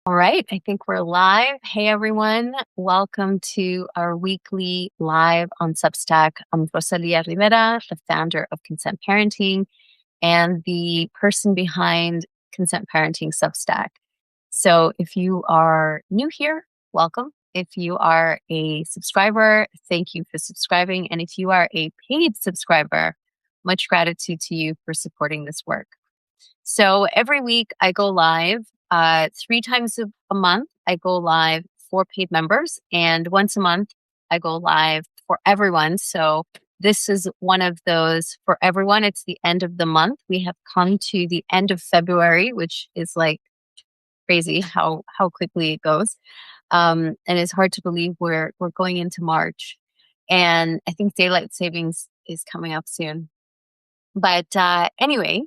All right, I think we're live. Hey everyone, welcome to our weekly live on Substack. I'm Rosalia Rivera, the founder of Consent Parenting and the person behind Consent Parenting Substack. So if you are new here, welcome. If you are a subscriber, thank you for subscribing. And if you are a paid subscriber, much gratitude to you for supporting this work. So every week I go live 3 times a month. I go live for paid members, and once a month I go live for everyone. So this is one of those for everyone. It's the end of the month. We have come to the end of February, which is like crazy how quickly it goes. And it's hard to believe we're going into March, and I think daylight savings is coming up soon. But anyway,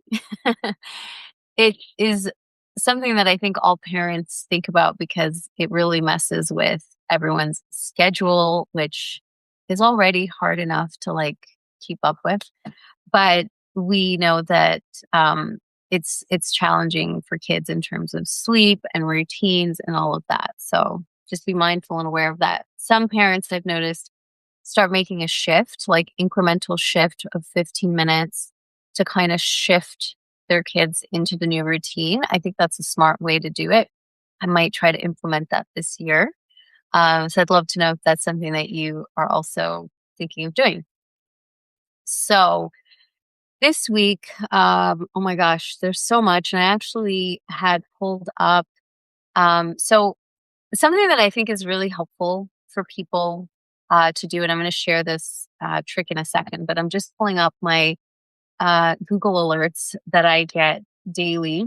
it is something that I think all parents think about because it really messes with everyone's schedule, which is already hard enough to keep up with. But we know that it's challenging for kids in terms of sleep and routines and all of that. So just be mindful and aware of that. Some parents I've noticed start making a shift, like incremental shift of 15 minutes to kind of shift their kids into the new routine. I think that's a smart way to do it. I might try to implement that this year. So I'd love to know if that's something that you are also thinking of doing. So this week, oh my gosh, there's so much. And I actually had pulled up. So something that I think is really helpful for people to do, and I'm going to share this trick in a second, but I'm just pulling up my Google alerts that I get daily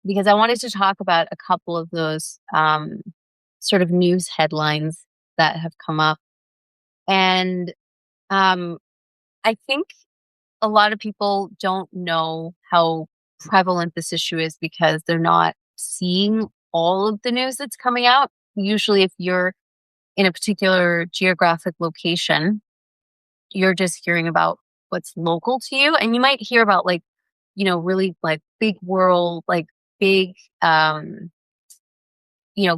because I wanted to talk about a couple of those sort of news headlines that have come up. And I think a lot of people don't know how prevalent this issue is because they're not seeing all of the news that's coming out. Usually, if you're in a particular geographic location, you're just hearing about what's local to you. And you might hear about really big world, big,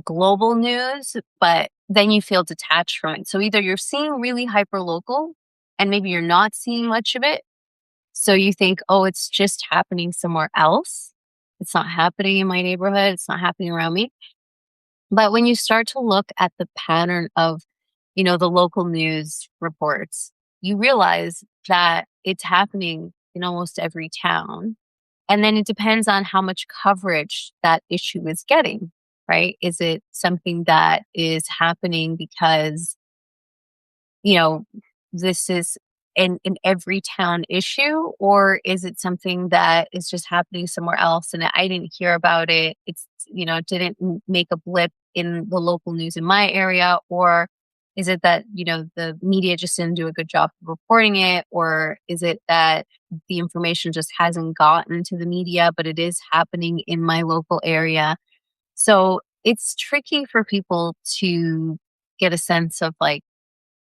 global news, but then you feel detached from it. So either you're seeing really hyper local and maybe you're not seeing much of it. So you think, oh, it's just happening somewhere else. It's not happening in my neighborhood. It's not happening around me. But when you start to look at the pattern of, the local news reports, you realize that it's happening in almost every town. And then it depends on how much coverage that issue is getting, right? Is it something that is happening because, this is an every town issue, or is it something that is just happening somewhere else and I didn't hear about it? It's, it didn't make a blip in the local news in my area, or is it that, the media just didn't do a good job of reporting it? Or is it that the information just hasn't gotten to the media, but it is happening in my local area? So it's tricky for people to get a sense of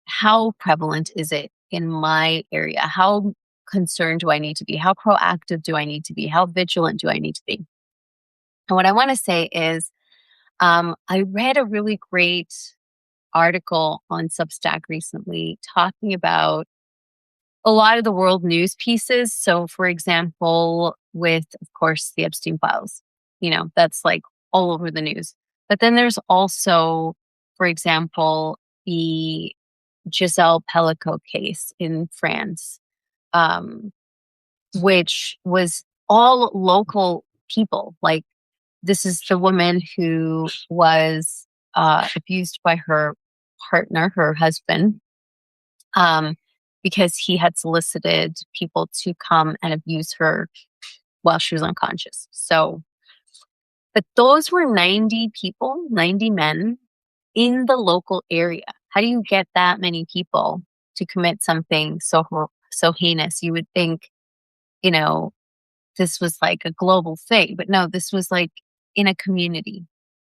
how prevalent is it in my area? How concerned do I need to be? How proactive do I need to be? How vigilant do I need to be? And what I want to say is, I read a really great article on Substack recently talking about a lot of the world news pieces. So, for example, with, of course, the Epstein files, that's all over the news. But then there's also, for example, the Giselle Pellico case in France, which was all local people. This is the woman who was abused by her partner, her husband, because he had solicited people to come and abuse her while she was unconscious. So, but those were 90 people, 90 men in the local area. How do you get that many people to commit something so heinous? You would think, this was like a global thing, but no, this was in a community.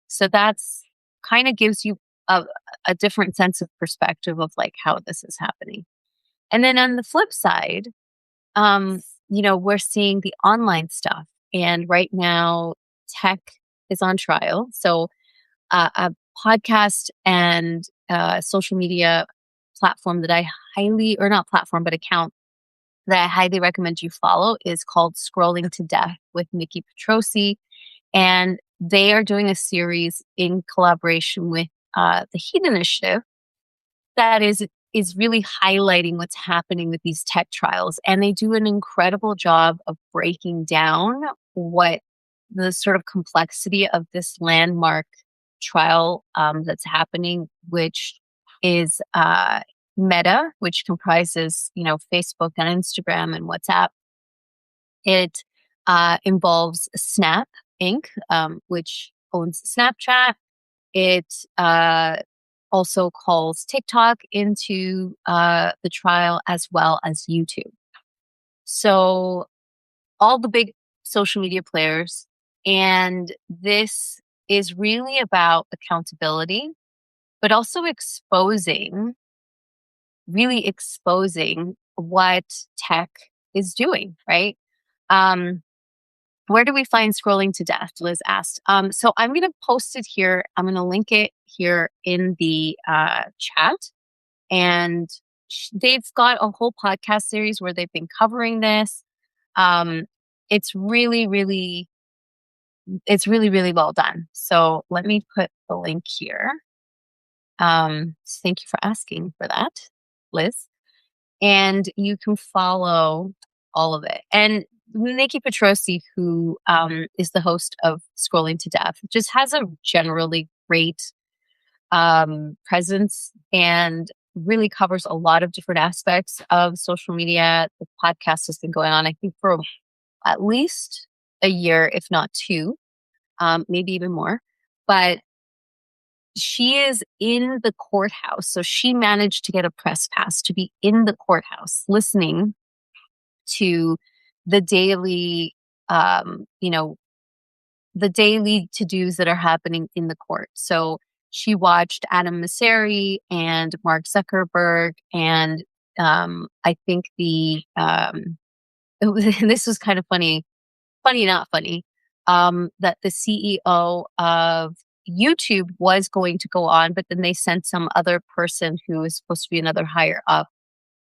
So that's kind of gives you a different sense of perspective of how this is happening. And then on the flip side, we're seeing the online stuff. And right now, tech is on trial. So a podcast and social media platform that I highly, or not platform, but account that I highly recommend you follow is called Scrolling to Death with Nikki Petrosi. And they are doing a series in collaboration with the Heat Initiative that is really highlighting what's happening with these tech trials. And they do an incredible job of breaking down what the sort of complexity of this landmark trial that's happening, which is Meta, which comprises, Facebook and Instagram and WhatsApp. It involves Snap Inc., which owns Snapchat. It also calls TikTok into the trial, as well as YouTube. So all the big social media players. And this is really about accountability, but also really exposing what tech is doing, right? Um, where do we find Scrolling to Death? Liz asked. So I'm going to post it here. I'm going to link it here in the chat. And they've got a whole podcast series where they've been covering this. Um, it's really, really, really well done. So let me put the link here. Thank you for asking for that, Liz. And you can follow all of it. And Nikki Petrosi, who is the host of Scrolling to Death, just has a generally great presence and really covers a lot of different aspects of social media. The podcast has been going on, I think, for at least a year, if not two, maybe even more. But she is in the courthouse. So she managed to get a press pass to be in the courthouse listening to the daily, um, you know, the daily to-dos that are happening in the court. So she watched Adam Mosseri and Mark Zuckerberg, and I think this was kind of funny, not funny, that the CEO of YouTube was going to go on, but then they sent some other person who was supposed to be another higher up.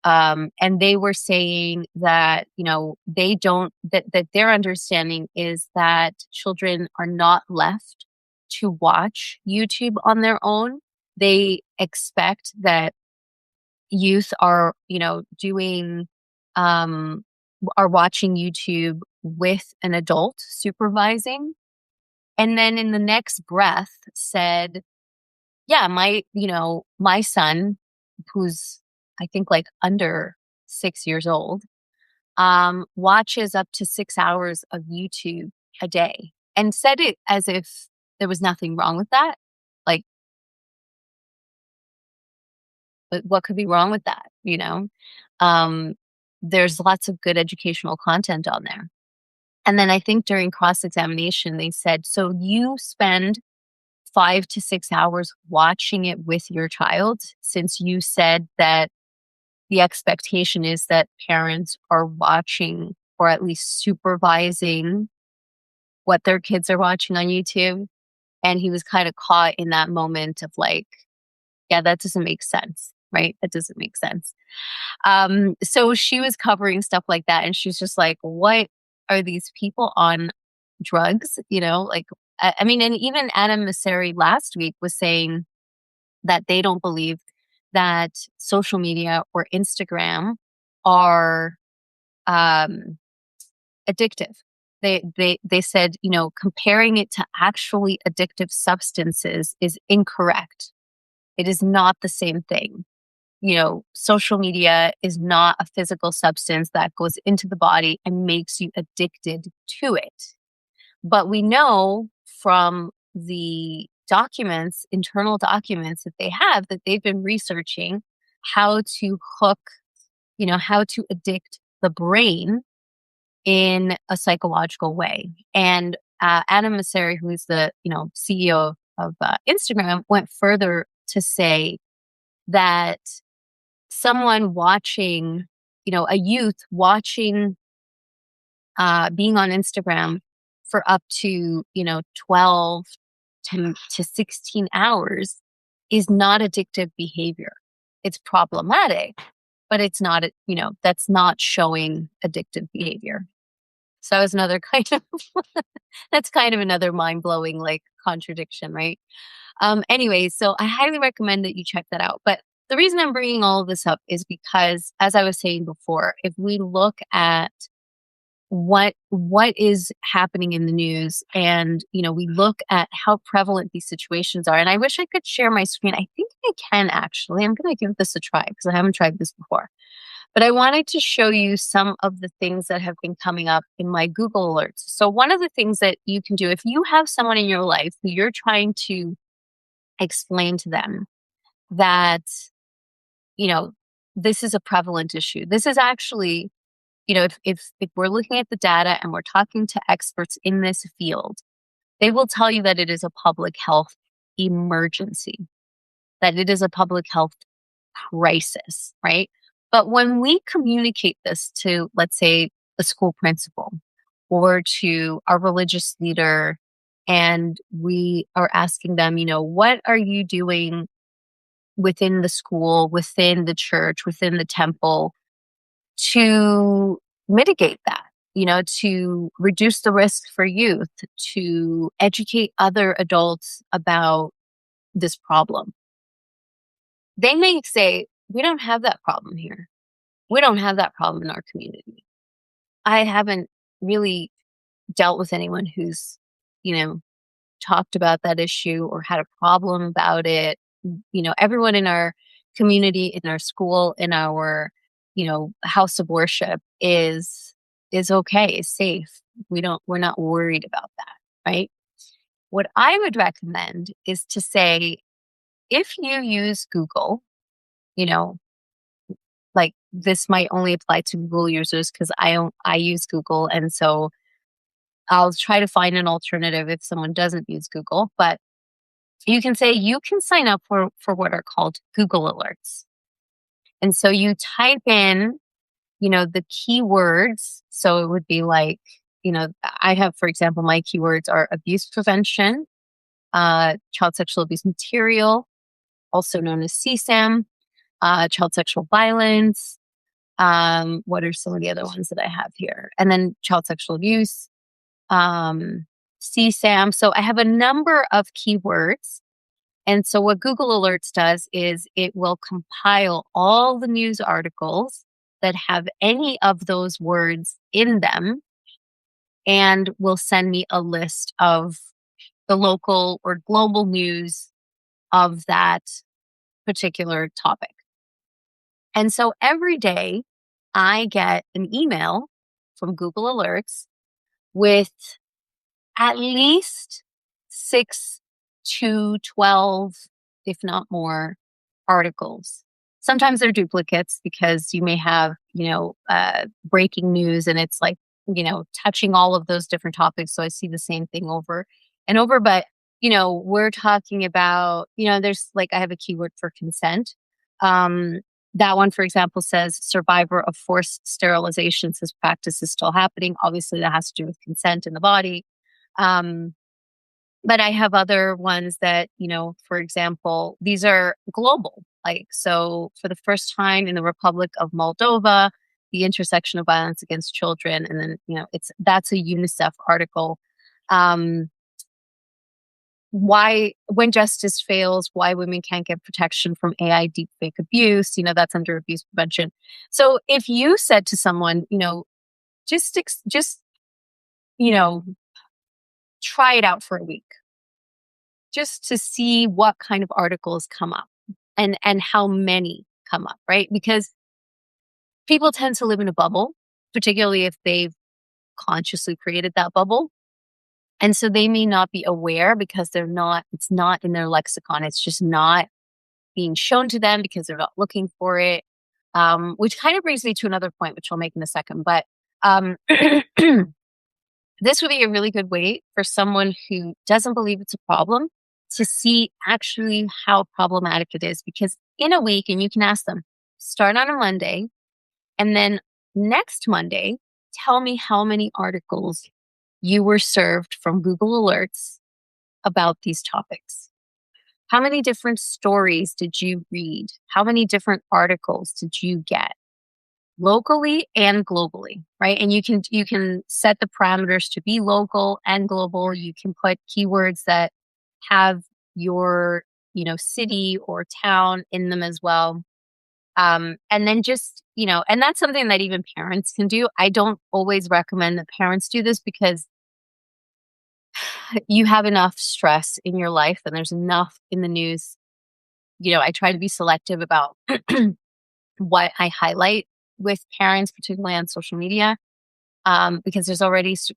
And they were saying that, that their understanding is that children are not left to watch YouTube on their own. They expect that youth are, um, are watching YouTube with an adult supervising. And then in the next breath said, yeah, my son, who's I think like under 6 years old, watches up to 6 hours of YouTube a day, and said it as if there was nothing wrong with that. Like, what could be wrong with that? Um, there's lots of good educational content on there. And then I think during cross-examination, they said, so you spend 5 to 6 hours watching it with your child, since you said that the expectation is that parents are watching, or at least supervising, what their kids are watching on YouTube. And he was kind of caught in that moment of like, yeah, that doesn't make sense, right? That doesn't make sense. So she was covering stuff like that, and she's just like, what are these people on drugs? Like, I mean, and even Adam Mosseri last week was saying that they don't believe that social media or Instagram are addictive. They said, comparing it to actually addictive substances is incorrect. It is not the same thing. Social media is not a physical substance that goes into the body and makes you addicted to it. But we know from the internal documents that they have, that they've been researching how to how to addict the brain in a psychological way. And Adam Mosseri, who is the CEO of Instagram, went further to say that someone watching, a youth watching, being on Instagram for up to 12, to 16 hours is not addictive behavior. It's problematic, but it's not, that's not showing addictive behavior. So that was another kind of, that's kind of another mind blowing like contradiction, right? Anyway, so I highly recommend that you check that out. But the reason I'm bringing all of this up is because, as I was saying before, if we look at what is happening in the news, and we look at how prevalent these situations are, and I wish I could share my screen. I think I can actually. I'm going to give this a try because I haven't tried this before. But I wanted to show you some of the things that have been coming up in my Google alerts. So one of the things that you can do if you have someone in your life who you're trying to explain to them that, this is a prevalent issue. This is actually, if we're looking at the data and we're talking to experts in this field, they will tell you that it is a public health emergency, that it is a public health crisis, right? But when we communicate this to, let's say, a school principal or to our religious leader, and we are asking them, what are you doing within the school, within the church, within the temple to mitigate that, to reduce the risk for youth, to educate other adults about this problem. They may say, we don't have that problem here. We don't have that problem in our community. I haven't really dealt with anyone who's, talked about that issue or had a problem about it. Everyone in our community, in our school, in our, house of worship is okay, is safe. We're not worried about that, right? What I would recommend is to say, if you use Google, you know, like this might only apply to Google users because I use Google, and so I'll try to find an alternative if someone doesn't use Google. But you can say you can sign up for what are called Google Alerts. And so you type in, the keywords. So it would be like, I have, for example, my keywords are abuse prevention, child sexual abuse material, also known as CSAM, child sexual violence. What are some of the other ones that I have here? And then child sexual abuse, CSAM. So I have a number of keywords. And so what Google Alerts does is it will compile all the news articles that have any of those words in them and will send me a list of the local or global news of that particular topic. And so every day I get an email from Google Alerts with at least 6 to 12, if not more, articles. Sometimes they're duplicates because you may have, breaking news and it's like, touching all of those different topics. So I see the same thing over and over. But, we're talking about, there's like, I have a keyword for consent. That one, for example, says survivor of forced sterilizations. This practice is still happening. Obviously, that has to do with consent in the body. But I have other ones that, for example, these are global. Like, so for the first time in the Republic of Moldova, the intersection of violence against children. And then, that's a UNICEF article. Why, when justice fails, why women can't get protection from AI deepfake abuse, that's under abuse prevention. So if you said to someone, just, try it out for a week, just to see what kind of articles come up and how many come up, right? Because people tend to live in a bubble, particularly if they've consciously created that bubble. And so they may not be aware because it's not in their lexicon. It's just not being shown to them because they're not looking for it. Which kind of brings me to another point, which I'll make in a second. But this would be a really good way for someone who doesn't believe it's a problem to see actually how problematic it is. Because in a week, and you can ask them, start on a Monday, and then next Monday, tell me how many articles you were served from Google Alerts about these topics? How many different stories did you read? How many different articles did you get locally and globally, right? And you can set the parameters to be local and global. You can put keywords that have your, city or town in them as well. And then just, and that's something that even parents can do. I don't always recommend that parents do this because you have enough stress in your life and there's enough in the news. I try to be selective about what I highlight with parents, particularly on social media, because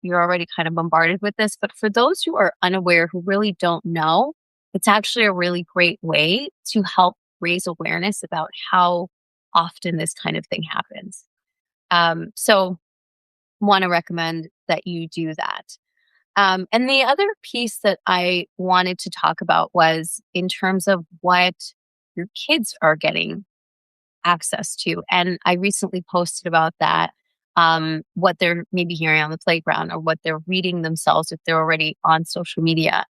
you're already kind of bombarded with this. But for those who are unaware, who really don't know, it's actually a really great way to help raise awareness about how often this kind of thing happens. So, want to recommend that you do that. And the other piece that I wanted to talk about was in terms of what your kids are getting access to. And I recently posted about that, what they're maybe hearing on the playground or what they're reading themselves if they're already on social media.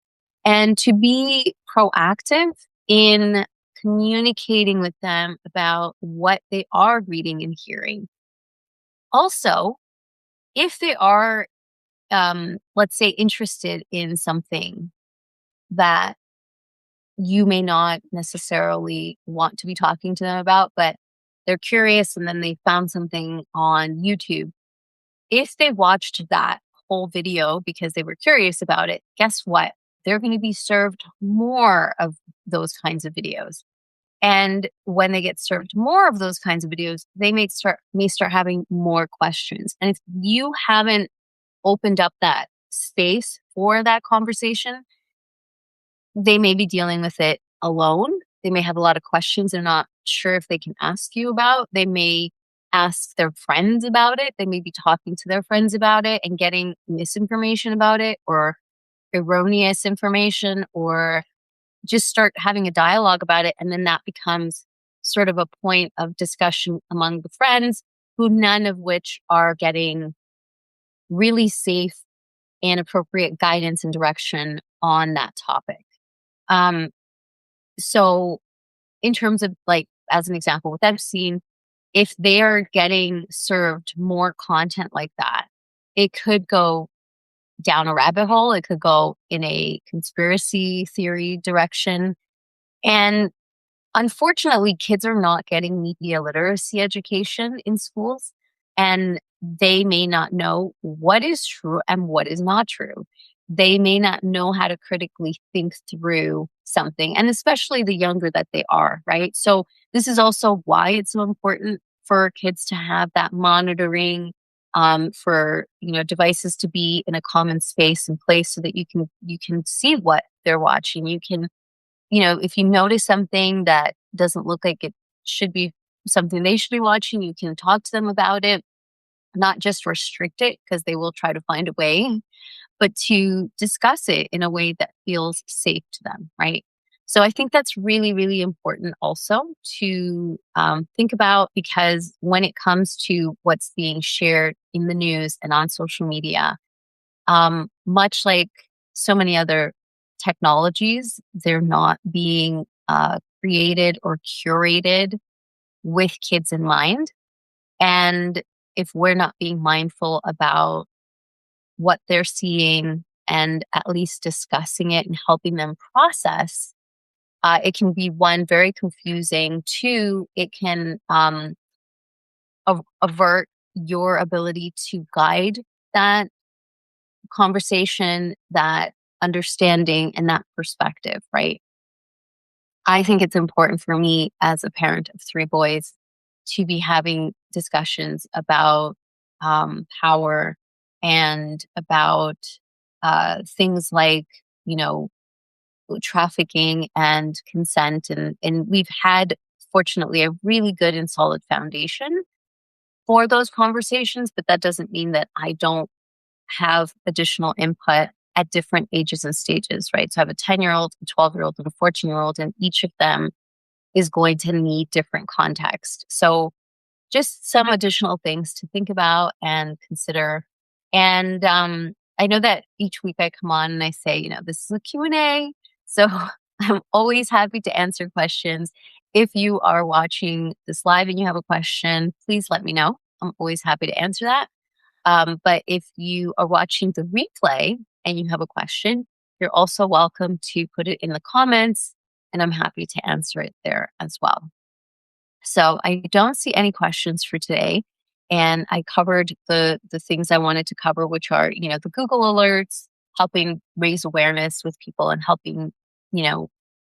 And to be proactive in communicating with them about what they are reading and hearing. Also, if they are, let's say, interested in something that you may not necessarily want to be talking to them about, but they're curious and then they found something on YouTube. If they watched that whole video because they were curious about it, guess what? They're going to be served more of those kinds of videos. And when they get served more of those kinds of videos, they may start having more questions. And if you haven't opened up that space for that conversation, they may be dealing with it alone. They may have a lot of questions they're not sure if they can ask you about. They may ask their friends about it. They may be talking to their friends about it and getting misinformation about it or erroneous information, or just start having a dialogue about it. And then that becomes sort of a point of discussion among the friends, who none of which are getting really safe and appropriate guidance and direction on that topic. Um, so in terms of, like, as an example, what I've seen, if they are getting served more content like that, it could go down a rabbit hole. It could go in a conspiracy theory direction. And unfortunately, kids are not getting media literacy education in schools, and they may not know what is true and what is not true. They may not know how to critically think through something, and especially the younger that they are, right? So, this is also why it's so important for kids to have that monitoring, for devices to be in a common space and place so that you can see what they're watching. You can, if you notice something that doesn't look like it should be something they should be watching, you can talk to them about it, not just restrict it because they will try to find a way, but to discuss it in a way that feels safe to them, right? So I think that's really, really important also to think about, because when it comes to what's being shared in the news and on social media, much like so many other technologies, they're not being created or curated with kids in mind. And if we're not being mindful about what they're seeing and at least discussing it and helping them process, it can be, one, very confusing. Two, it can avert your ability to guide that conversation, that understanding, and that perspective, right? I think it's important for me as a parent of three boys to be having discussions about power and about things like, you know, trafficking and consent. And we've had, fortunately, a really good and solid foundation for those conversations, but that doesn't mean that I don't have additional input at different ages and stages, right? So I have a 10-year-old, a 12-year-old, and a 14-year-old, and each of them is going to need different context. So just some additional things to think about and consider. And I know that each week I come on and I say, this is a Q&A. So I'm always happy to answer questions. If you are watching this live and you have a question, please let me know. I'm always happy to answer that. But if you are watching the replay and you have a question, you're also welcome to put it in the comments, and I'm happy to answer it there as well. So I don't see any questions for today. And I covered the things I wanted to cover, which are, the Google alerts, helping raise awareness with people and helping, you know,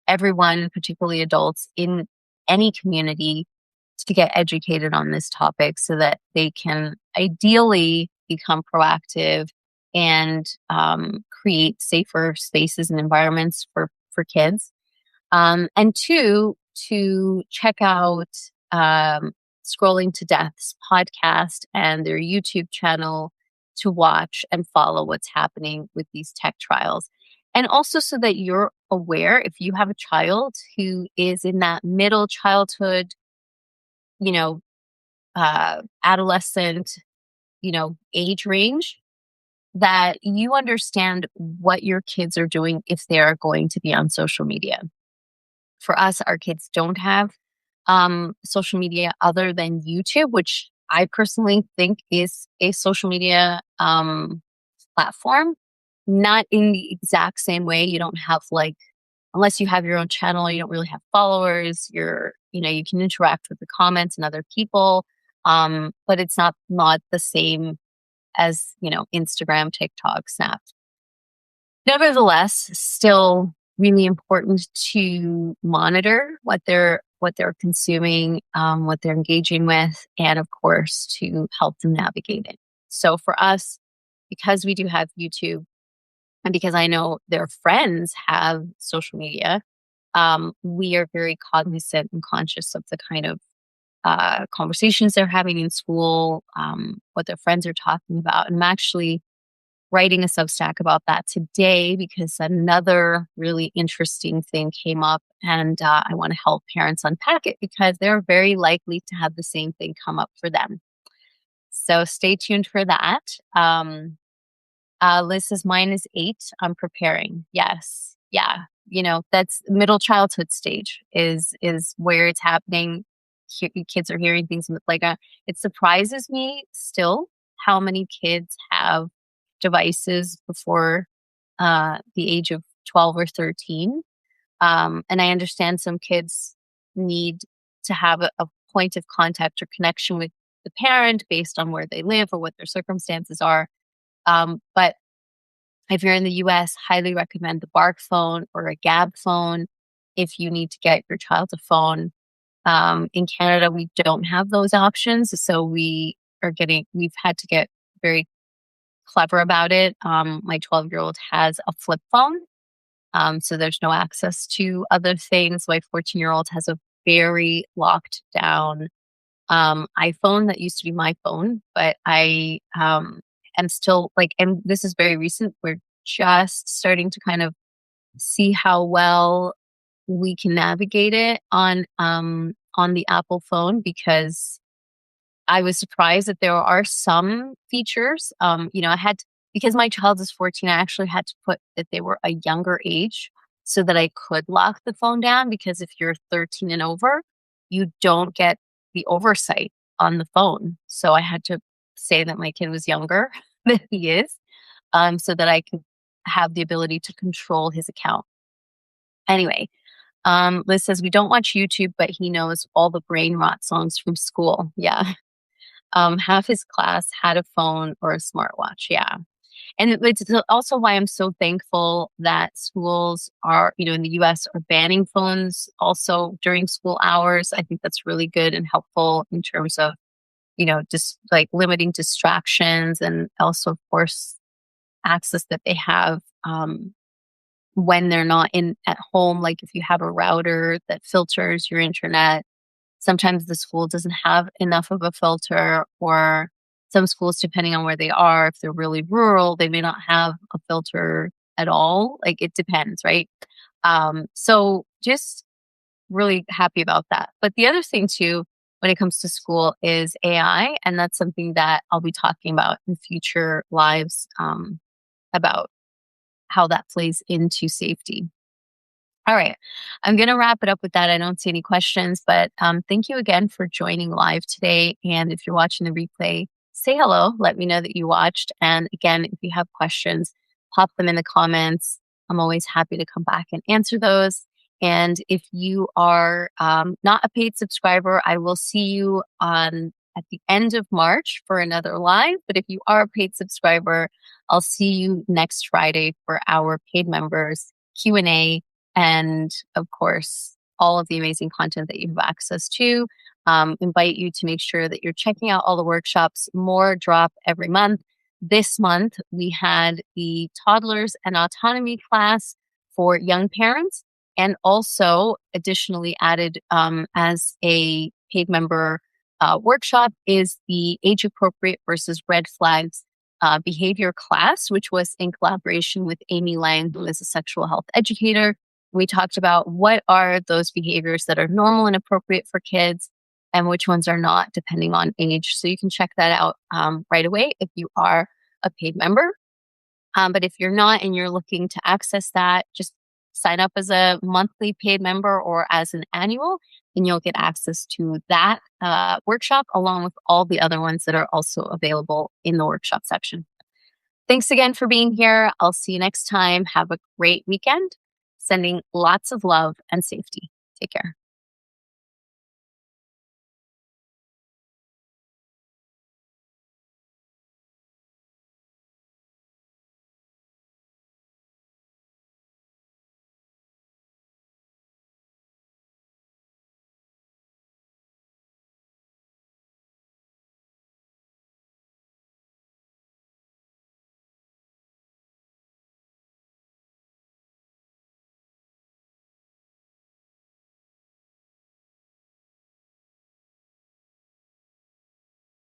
everyone, particularly adults in any community, to get educated on this topic so that they can ideally become proactive and create safer spaces and environments for kids. And two, to check out Scrolling to Death's podcast and their YouTube channel to watch and follow what's happening with these tech trials. And also so that you're aware, if you have a child who is in that middle childhood, you know, adolescent, age range, that you understand what your kids are doing if they are going to be on social media. For us, our kids don't have social media other than YouTube, which I personally think is a social media platform. Not in the exact same way. You don't have unless you have your own channel, you don't really have followers. You can interact with the comments and other people, but it's not the same as Instagram, TikTok, Snap. Nevertheless, still really important to monitor what they're consuming, what they're engaging with, and of course to help them navigate it. So for us, because we do have YouTube, and because I know their friends have social media, we are very cognizant and conscious of the kind of conversations they're having in school, what their friends are talking about. And I'm actually writing a Substack about that today because another really interesting thing came up, and I want to help parents unpack it because they're very likely to have the same thing come up for them. So stay tuned for that. Liz says, mine is 8. I'm preparing. Yes. Yeah. That's middle childhood stage is where it's happening. Kids are hearing things in the playground. It surprises me still how many kids have devices before the age of 12 or 13. And I understand some kids need to have a point of contact or connection with the parent based on where they live or what their circumstances are. But if you're in the US, highly recommend the Bark phone or a Gab phone if you need to get your child a phone. In Canada, we don't have those options. So we've had to get very clever about it. My 12-year-old has a flip phone. So there's no access to other things. My 14-year-old has a very locked down iPhone that used to be my phone, but I am still and this is very recent. We're just starting to kind of see how well we can navigate it on the Apple phone, because I was surprised that there are some features. Because my child is 14, I actually had to put that they were a younger age so that I could lock the phone down, because if you're 13 and over, you don't get the oversight on the phone. So I had to say that my kid was younger than he is, so that I could have the ability to control his account. Anyway, Liz says, we don't watch YouTube, but he knows all the brain rot songs from school. Yeah. Half his class had a phone or a smartwatch. Yeah. And it's also why I'm so thankful that schools are, in the US, are banning phones also during school hours. I think that's really good and helpful in terms of, just limiting distractions, and also, of course, access that they have when they're not at home. Like if you have a router that filters your internet, sometimes the school doesn't have enough of a filter, or some schools, depending on where they are, if they're really rural, they may not have a filter at all. It depends, right? So just really happy about that. But the other thing too, when it comes to school, is AI. And that's something that I'll be talking about in future lives about how that plays into safety. All right. I'm going to wrap it up with that. I don't see any questions, but thank you again for joining live today. And if you're watching the replay, say hello. Let me know that you watched. And again, if you have questions, pop them in the comments. I'm always happy to come back and answer those. And if you are not a paid subscriber, I will see you on at the end of March for another live. But if you are a paid subscriber, I'll see you next Friday for our paid members Q&A, and of course, all of the amazing content that you have access to. Invite you to make sure that you're checking out all the workshops. More drop every month. This month, we had the toddlers and autonomy class for young parents, and also additionally added as a paid member workshop is the age appropriate versus red flags behavior class, which was in collaboration with Amy Lang, who is a sexual health educator. We talked about what are those behaviors that are normal and appropriate for kids and which ones are not, depending on age. So you can check that out right away if you are a paid member. But if you're not and you're looking to access that, just sign up as a monthly paid member or as an annual, and you'll get access to that workshop along with all the other ones that are also available in the workshop section. Thanks again for being here. I'll see you next time. Have a great weekend. Sending lots of love and safety. Take care.